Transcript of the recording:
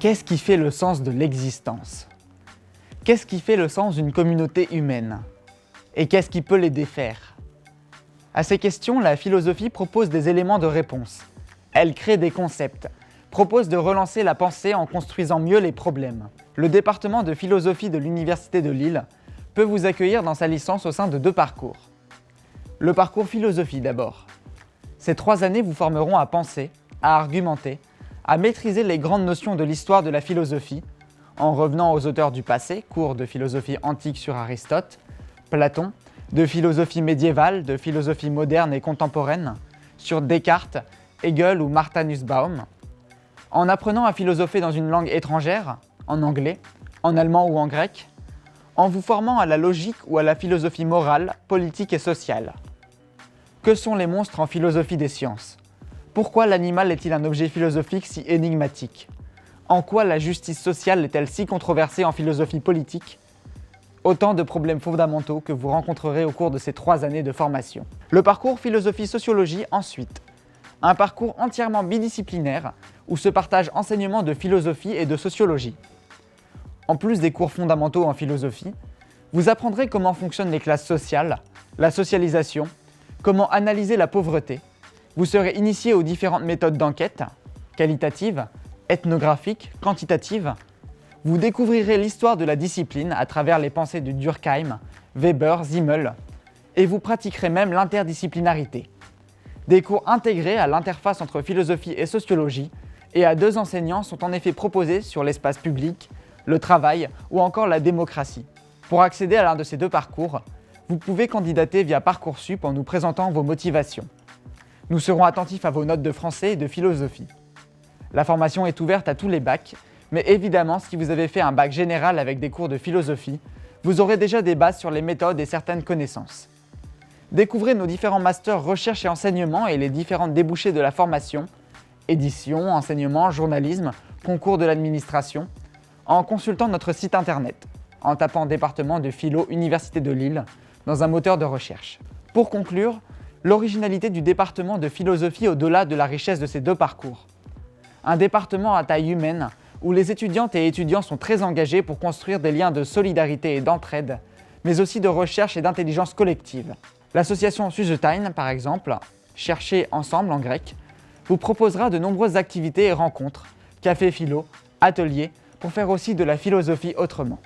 Qu'est-ce qui fait le sens de l'existence? Qu'est-ce qui fait le sens d'une communauté humaine? Et qu'est-ce qui peut les défaire? À ces questions, la philosophie propose des éléments de réponse. Elle crée des concepts, propose de relancer la pensée en construisant mieux les problèmes. Le département de philosophie de l'Université de Lille peut vous accueillir dans sa licence au sein de 2 parcours. Le parcours philosophie d'abord. Ces 3 années vous formeront à penser, à argumenter, à maîtriser les grandes notions de l'histoire de la philosophie, en revenant aux auteurs du passé, cours de philosophie antique sur Aristote, Platon, de philosophie médiévale, de philosophie moderne et contemporaine, sur Descartes, Hegel ou Martha Nussbaum, en apprenant à philosopher dans une langue étrangère, en anglais, en allemand ou en grec, en vous formant à la logique ou à la philosophie morale, politique et sociale. Que sont les monstres en philosophie des sciences? Pourquoi l'animal est-il un objet philosophique si énigmatique? En quoi la justice sociale est-elle si controversée en philosophie politique? Autant de problèmes fondamentaux que vous rencontrerez au cours de ces 3 années de formation. Le parcours philosophie-sociologie ensuite. Un parcours entièrement bidisciplinaire où se partagent enseignements de philosophie et de sociologie. En plus des cours fondamentaux en philosophie, vous apprendrez comment fonctionnent les classes sociales, la socialisation, comment analyser la pauvreté. Vous serez initié aux différentes méthodes d'enquête, qualitatives, ethnographiques, quantitatives. Vous découvrirez l'histoire de la discipline à travers les pensées de Durkheim, Weber, Simmel, et vous pratiquerez même l'interdisciplinarité. Des cours intégrés à l'interface entre philosophie et sociologie et à 2 enseignants sont en effet proposés sur l'espace public, le travail ou encore la démocratie. Pour accéder à l'un de ces 2 parcours, vous pouvez candidater via Parcoursup en nous présentant vos motivations. Nous serons attentifs à vos notes de français et de philosophie. La formation est ouverte à tous les bacs, mais évidemment, si vous avez fait un bac général avec des cours de philosophie, vous aurez déjà des bases sur les méthodes et certaines connaissances. Découvrez nos différents masters recherche et enseignement et les différentes débouchés de la formation, édition, enseignement, journalisme, concours de l'administration, en consultant notre site internet, en tapant département de philo Université de Lille dans un moteur de recherche. Pour conclure, l'originalité du département de philosophie au-delà de la richesse de ces 2 parcours. Un département à taille humaine où les étudiantes et étudiants sont très engagés pour construire des liens de solidarité et d'entraide, mais aussi de recherche et d'intelligence collective. L'association Suzetine, par exemple, Chercher ensemble en grec, vous proposera de nombreuses activités et rencontres, café philo, ateliers, pour faire aussi de la philosophie autrement.